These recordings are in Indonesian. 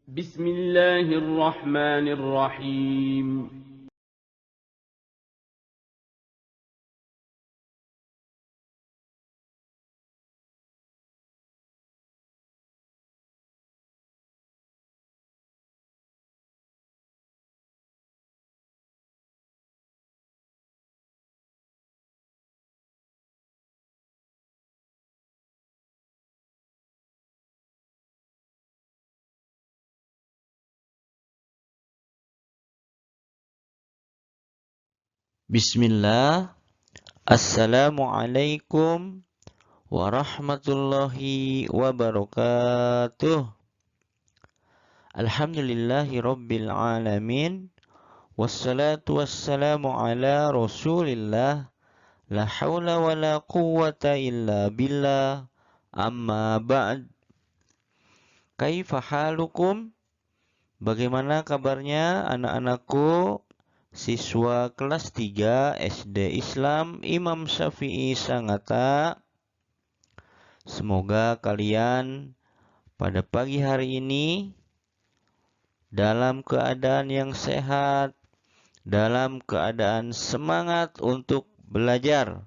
بسم الله الرحمن الرحيم. Bismillah. Assalamualaikum warahmatullahi wabarakatuh. Alhamdulillahi rabbil alamin. Wassalatu wassalamu ala rasulillah. La hawla wa la quwwata illa billah. Amma ba'd. Kaifa halukum? Bagaimana kabarnya anak-anakku? Siswa kelas 3 SD Islam Imam Syafi'i Sangatta. Semoga kalian pada pagi hari ini dalam keadaan yang sehat, dalam keadaan semangat untuk belajar.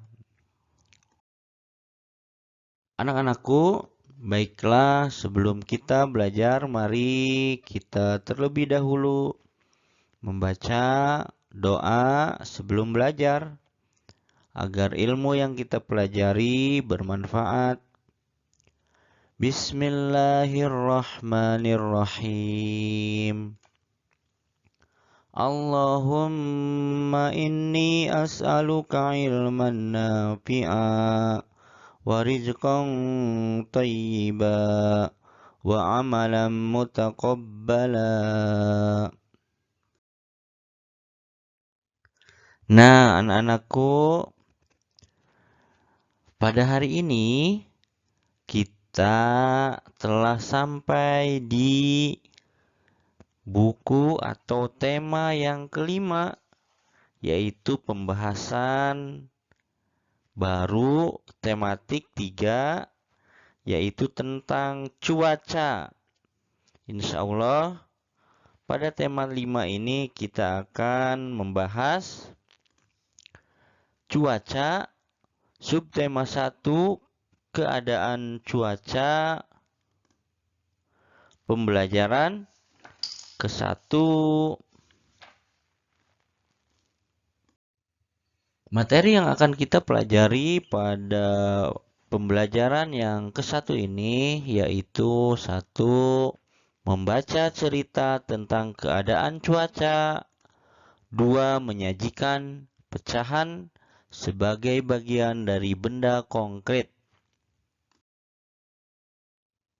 Anak-anakku, baiklah sebelum kita belajar, mari kita terlebih dahulu membaca doa sebelum belajar agar ilmu yang kita pelajari bermanfaat. Bismillahirrahmanirrahim. Allahumma inni as'aluka ilman nafi'a wa rizqan tayyiba wa amalan mutaqabbala. Nah, anak-anakku, pada hari ini kita telah sampai di buku atau tema yang kelima, yaitu pembahasan baru tematik 3, yaitu tentang cuaca. Insya Allah pada tema 5 ini kita akan membahas cuaca, subtema 1, keadaan cuaca, pembelajaran ke-1. Materi yang akan kita pelajari pada pembelajaran yang ke-1 ini yaitu 1. Membaca cerita tentang keadaan cuaca. 2. Menyajikan pecahan sebagai bagian dari benda konkret.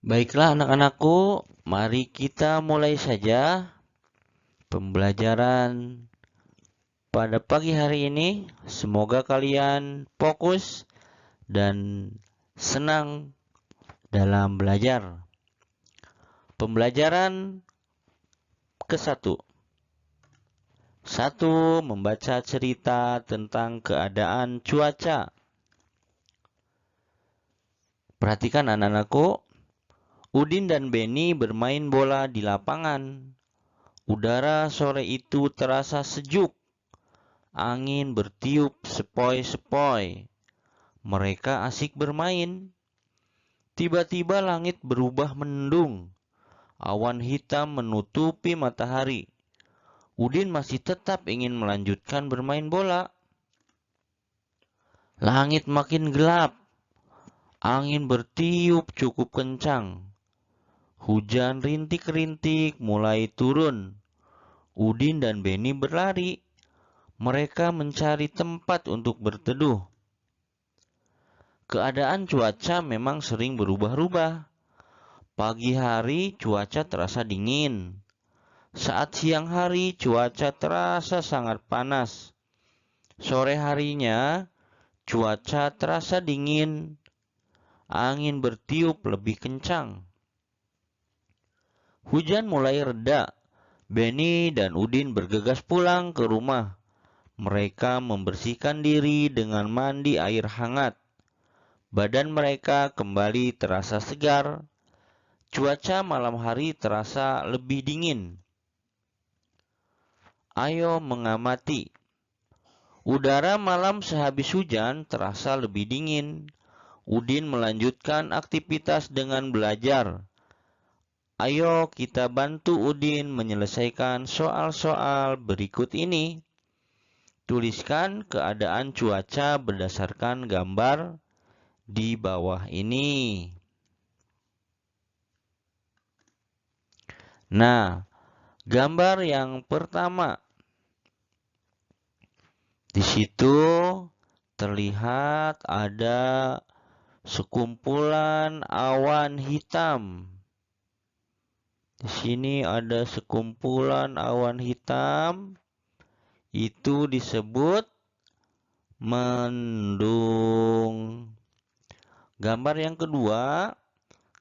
Baiklah anak-anakku, mari kita mulai saja pembelajaran pada pagi hari ini. Semoga kalian fokus dan senang dalam belajar. Pembelajaran ke-1. 1. Membaca cerita tentang keadaan cuaca. Perhatikan anak-anakku, Udin dan Beni bermain bola di lapangan. Udara sore itu terasa sejuk. Angin bertiup sepoi-sepoi. Mereka asik bermain. Tiba-tiba langit berubah mendung. Awan hitam menutupi matahari. Udin masih tetap ingin melanjutkan bermain bola. Langit makin gelap. Angin bertiup cukup kencang. Hujan rintik-rintik mulai turun. Udin dan Beni berlari. Mereka mencari tempat untuk berteduh. Keadaan cuaca memang sering berubah-ubah. Pagi hari cuaca terasa dingin. Saat siang hari cuaca terasa sangat panas. Sore harinya cuaca terasa dingin. Angin bertiup lebih kencang. Hujan mulai reda. Beni dan Udin bergegas pulang ke rumah. Mereka membersihkan diri dengan mandi air hangat. Badan mereka kembali terasa segar. Cuaca malam hari terasa lebih dingin. Ayo mengamati. Udara malam sehabis hujan terasa lebih dingin. Udin melanjutkan aktivitas dengan belajar. Ayo kita bantu Udin menyelesaikan soal-soal berikut ini. Tuliskan keadaan cuaca berdasarkan gambar di bawah ini. Nah, gambar yang pertama. Di situ terlihat ada sekumpulan awan hitam. Di sini ada sekumpulan awan hitam. Itu disebut mendung. Gambar yang kedua,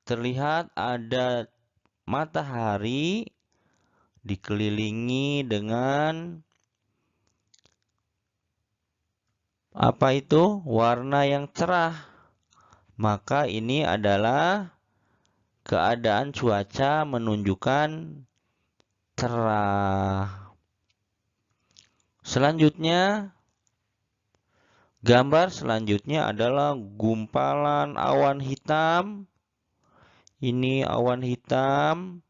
terlihat ada matahari dikelilingi dengan warna yang cerah. Maka ini adalah keadaan cuaca menunjukkan cerah. Selanjutnya, gambar selanjutnya adalah gumpalan awan hitam. Ini awan hitam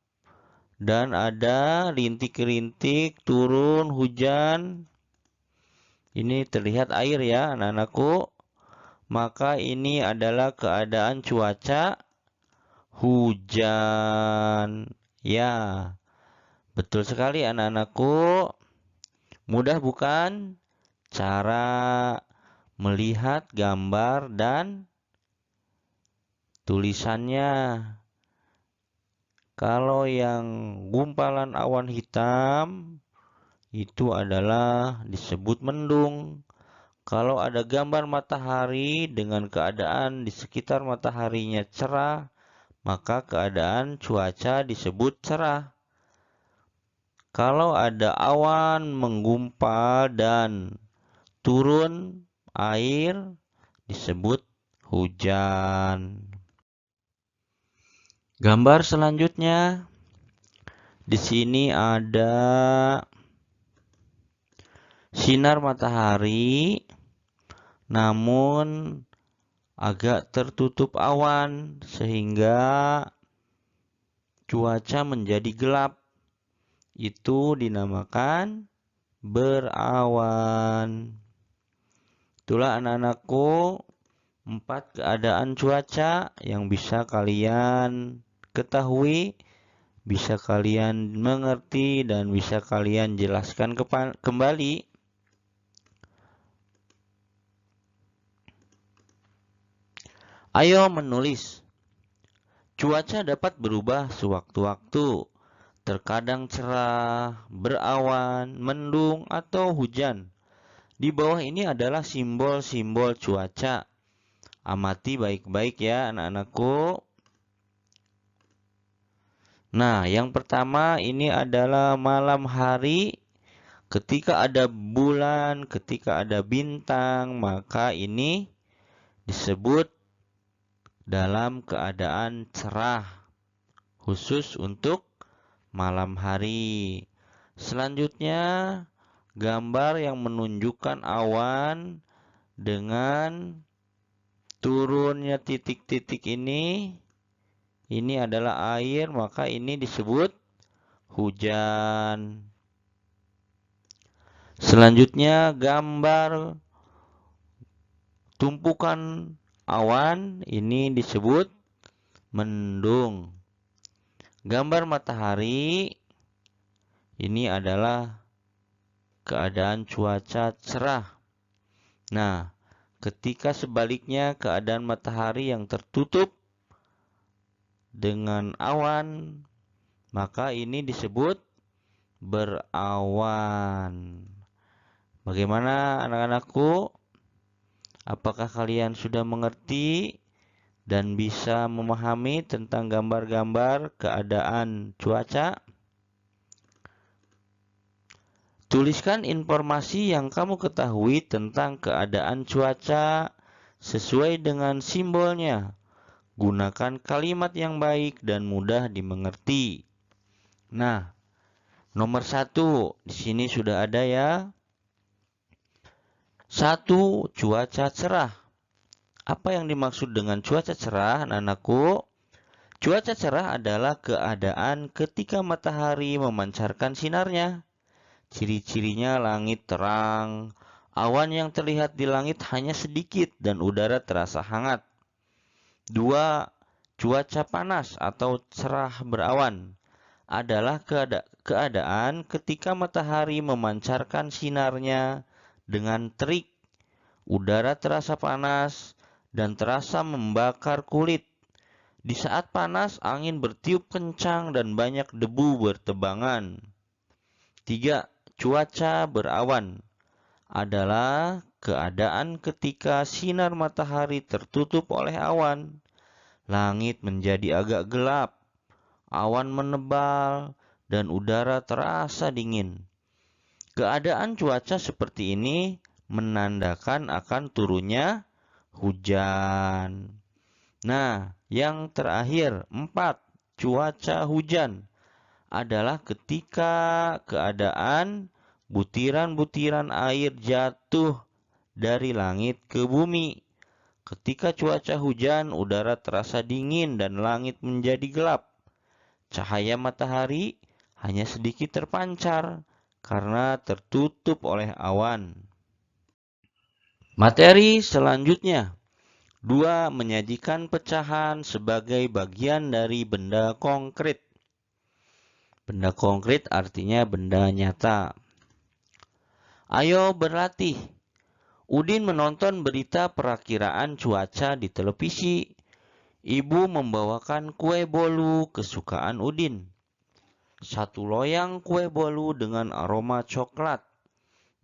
dan ada rintik-rintik turun hujan. Ini terlihat air ya anak-anakku. Maka ini adalah keadaan cuaca hujan. Ya, betul sekali anak-anakku. Mudah bukan cara melihat gambar dan tulisannya? Kalau yang gumpalan awan hitam itu adalah disebut mendung. Kalau ada gambar matahari dengan keadaan di sekitar mataharinya cerah, maka keadaan cuaca disebut cerah. Kalau ada awan menggumpal dan turun air, disebut hujan. Gambar selanjutnya, di sini ada sinar matahari, namun agak tertutup awan sehingga cuaca menjadi gelap. Itu dinamakan berawan. Itulah anak-anakku 4 keadaan cuaca yang bisa kalian ketahui, bisa kalian mengerti, dan bisa kalian jelaskan kembali. Ayo menulis. Cuaca dapat berubah sewaktu-waktu. Terkadang cerah, berawan, mendung, atau hujan. Di bawah ini adalah simbol-simbol cuaca. Amati baik-baik ya anak-anakku. Nah, yang pertama ini adalah malam hari. Ketika ada bulan, ketika ada bintang, maka ini disebut dalam keadaan cerah, khusus untuk malam hari. Selanjutnya, gambar yang menunjukkan awan dengan turunnya titik-titik ini adalah air, maka ini disebut hujan. Selanjutnya, gambar tumpukan awan ini disebut mendung. Gambar matahari ini adalah keadaan cuaca cerah. Nah, ketika sebaliknya keadaan matahari yang tertutup dengan awan, maka ini disebut berawan. Bagaimana anak-anakku? Apakah kalian sudah mengerti dan bisa memahami tentang gambar-gambar keadaan cuaca? Tuliskan informasi yang kamu ketahui tentang keadaan cuaca sesuai dengan simbolnya. Gunakan kalimat yang baik dan mudah dimengerti. Nah, nomor 1 di sini sudah ada ya. 1. Cuaca cerah. Apa yang dimaksud dengan cuaca cerah, anak-anakku? Cuaca cerah adalah keadaan ketika matahari memancarkan sinarnya. Ciri-cirinya langit terang, awan yang terlihat di langit hanya sedikit dan udara terasa hangat. 2. Cuaca panas atau cerah berawan adalah keadaan ketika matahari memancarkan sinarnya dengan terik. Udara terasa panas dan terasa membakar kulit. Di saat panas, angin bertiup kencang dan banyak debu bertebangan. 3. Cuaca berawan adalah keadaan ketika sinar matahari tertutup oleh awan. Langit menjadi agak gelap, awan menebal, dan udara terasa dingin. Keadaan cuaca seperti ini menandakan akan turunnya hujan. Nah, yang terakhir, 4. Cuaca hujan adalah ketika keadaan butiran-butiran air jatuh dari langit ke bumi. Ketika cuaca hujan, udara terasa dingin dan langit menjadi gelap. Cahaya matahari hanya sedikit terpancar karena tertutup oleh awan. Materi selanjutnya. 2. Menyajikan pecahan sebagai bagian dari benda konkret. Benda konkret artinya benda nyata. Ayo berlatih. Udin menonton berita perakiraan cuaca di televisi. Ibu membawakan kue bolu kesukaan Udin. 1 loyang kue bolu dengan aroma coklat.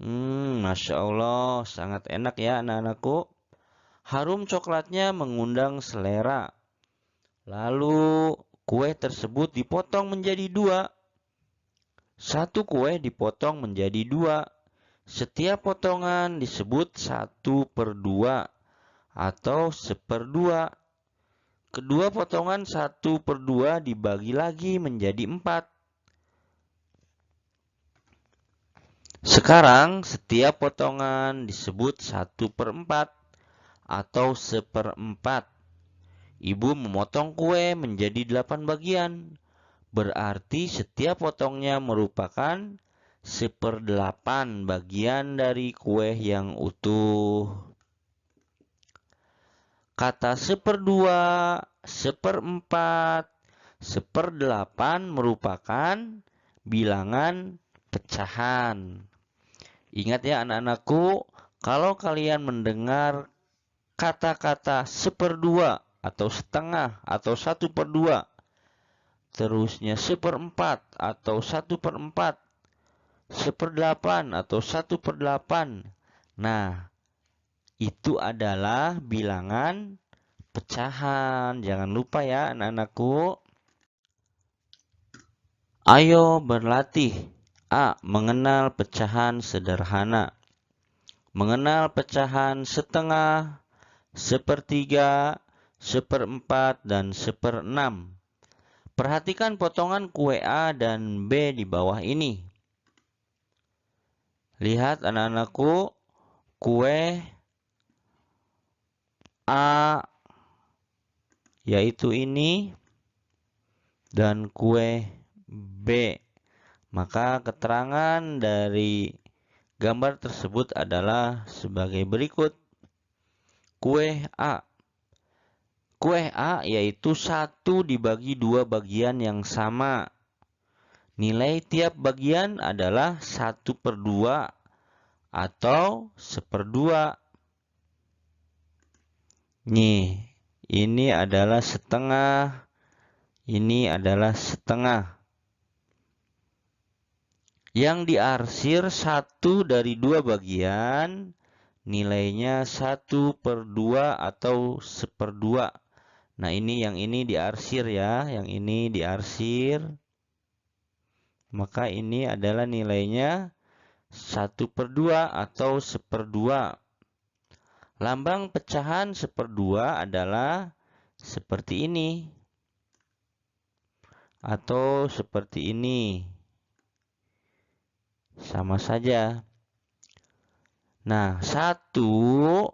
Masya Allah, sangat enak ya anak-anakku. Harum coklatnya mengundang selera. Lalu kue tersebut dipotong menjadi 2. 1 kue dipotong menjadi 2. Setiap potongan disebut 1/2 atau 1/2. Kedua potongan 1/2 dibagi lagi menjadi 4. Sekarang setiap potongan disebut 1/4 atau 1/4. Ibu memotong kue menjadi 8 bagian. Berarti setiap potongnya merupakan 1/8 bagian dari kue yang utuh. Kata 1/2, 1/4, 1/8 merupakan bilangan pecahan. Ingat ya anak-anakku, kalau kalian mendengar kata-kata 1/2 atau setengah atau 1/2, terusnya 1/4 atau 1/4, 1/8 atau 1/8. Nah, itu adalah bilangan pecahan. Jangan lupa ya anak-anakku. Ayo berlatih. A. Mengenal pecahan sederhana. Mengenal pecahan setengah, 1/3, 1/4, dan 1/6. Perhatikan potongan kue A dan B di bawah ini. Lihat anak-anakku, kue A yaitu ini dan kue B. Maka keterangan dari gambar tersebut adalah sebagai berikut. Kue A. Kue A yaitu 1 dibagi 2 bagian yang sama. Nilai tiap bagian adalah 1/2 atau 1/2. Nih, ini adalah setengah, ini adalah setengah. Yang diarsir 1 dari 2 bagian, nilainya 1/2 atau 1/2. Nah, yang ini diarsir ya, yang ini diarsir. Maka ini adalah nilainya 1/2 atau 1/2. Lambang pecahan 1/2 adalah seperti ini atau seperti ini. Sama saja. Nah, 1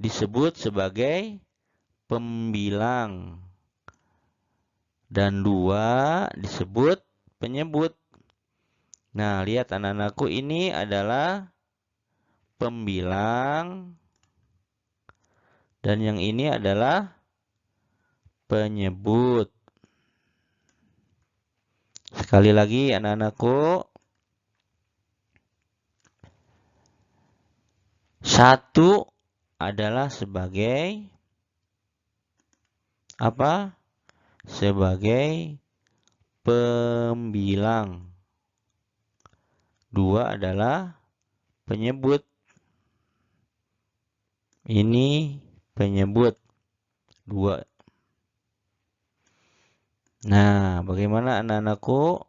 disebut sebagai pembilang dan 2 disebut penyebut. Nah, lihat anak-anakku, ini adalah pembilang dan yang ini adalah penyebut. Sekali lagi anak-anakku, 1 adalah sebagai apa? Sebagai pembilang. 2 adalah penyebut. Ini penyebut 2. Nah, bagaimana anak-anakku?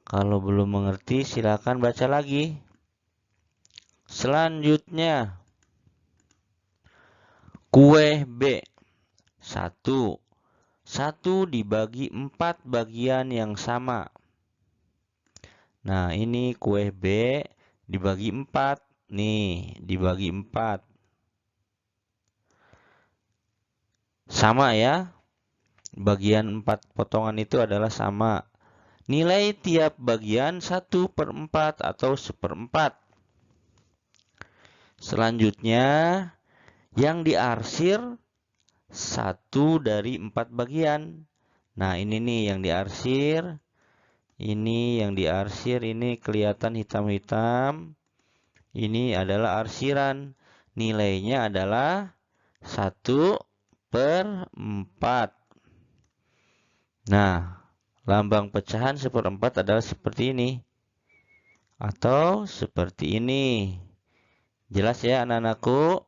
Kalau belum mengerti, silakan baca lagi. Selanjutnya, kue B. 1 dibagi 4 bagian yang sama. Nah, ini kue B dibagi 4. Nih, dibagi 4. Sama ya. Bagian 4 potongan itu adalah sama. Nilai tiap bagian 1/4 atau 1/4. Selanjutnya, yang diarsir 1 dari 4 bagian. Nah, ini nih yang diarsir. Ini yang diarsir, ini kelihatan hitam-hitam. Ini adalah arsiran. Nilainya adalah 1/4. Nah, lambang pecahan 1/4 adalah seperti ini. Atau seperti ini. Jelas ya anak-anakku?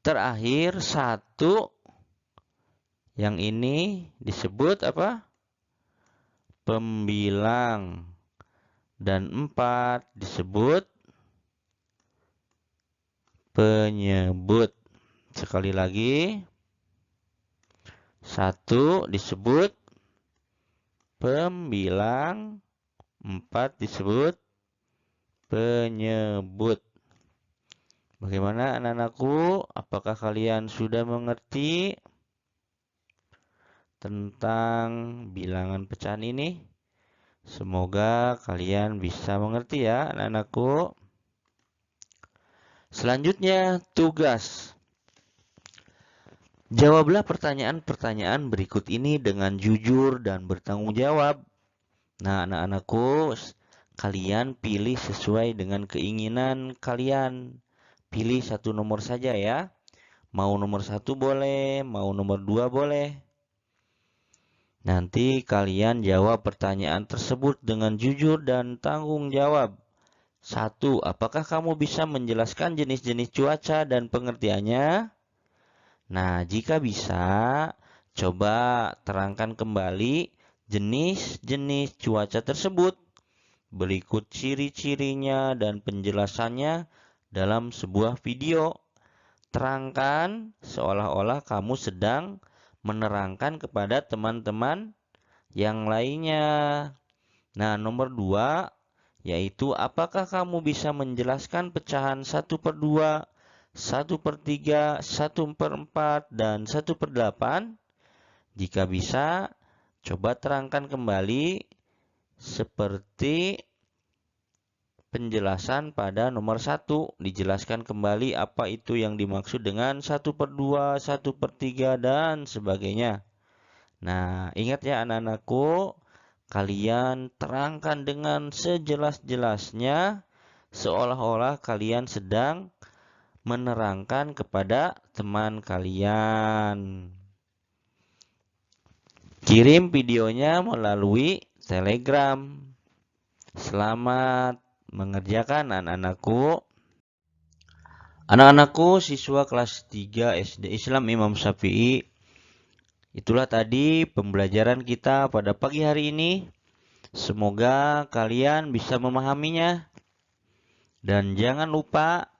Terakhir 1. Yang ini disebut apa? Pembilang. Dan 4 disebut penyebut. Sekali lagi. 1 disebut pembilang, 4 disebut penyebut. Bagaimana anak-anakku? Apakah kalian sudah mengerti tentang bilangan pecahan ini? Semoga kalian bisa mengerti ya anak-anakku. Selanjutnya, tugas. Jawablah pertanyaan-pertanyaan berikut ini dengan jujur dan bertanggung jawab. Nah, anak-anakku, kalian pilih sesuai dengan keinginan kalian. Pilih satu nomor saja ya. Mau nomor 1 boleh, mau nomor 2 boleh. Nanti kalian jawab pertanyaan tersebut dengan jujur dan tanggung jawab. 1. Apakah kamu bisa menjelaskan jenis-jenis cuaca dan pengertiannya? Nah, jika bisa, coba terangkan kembali jenis-jenis cuaca tersebut. Berikut ciri-cirinya dan penjelasannya dalam sebuah video. Terangkan seolah-olah kamu sedang menerangkan kepada teman-teman yang lainnya. Nah, nomor 2, yaitu apakah kamu bisa menjelaskan pecahan 1/2, 1/3, 1/4, dan 1/8? Jika bisa, coba terangkan kembali seperti penjelasan pada nomor 1. Dijelaskan kembali apa itu yang dimaksud dengan 1/2, 1/3, dan sebagainya. Nah, ingat ya anak-anakku, kalian terangkan dengan sejelas-jelasnya seolah-olah kalian sedang menerangkan kepada teman kalian. Kirim videonya melalui Telegram. Selamat mengerjakan anak-anakku. Anak-anakku, siswa kelas 3 SD Islam Imam Syafi'i. Itulah tadi pembelajaran kita pada pagi hari ini. Semoga kalian bisa memahaminya. Dan jangan lupa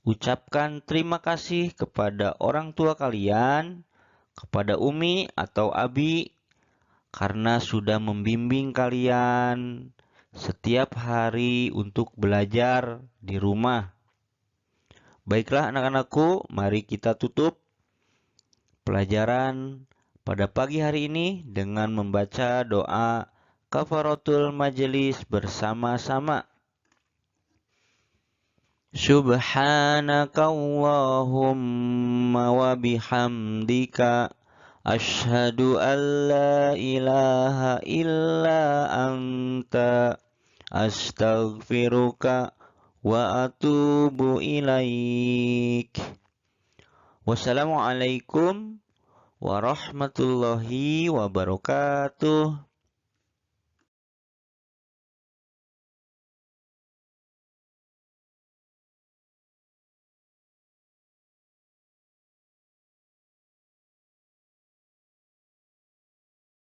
ucapkan terima kasih kepada orang tua kalian, kepada Umi atau Abi, karena sudah membimbing kalian setiap hari untuk belajar di rumah. Baiklah anak-anakku, mari kita tutup pelajaran pada pagi hari ini dengan membaca doa kafaratul majelis bersama-sama. Subhanakallahumma wa bihamdika asyhadu an la ilaha illa anta astaghfiruka wa atubu ilaik. Wassalamualaikum warahmatullahi wabarakatuh.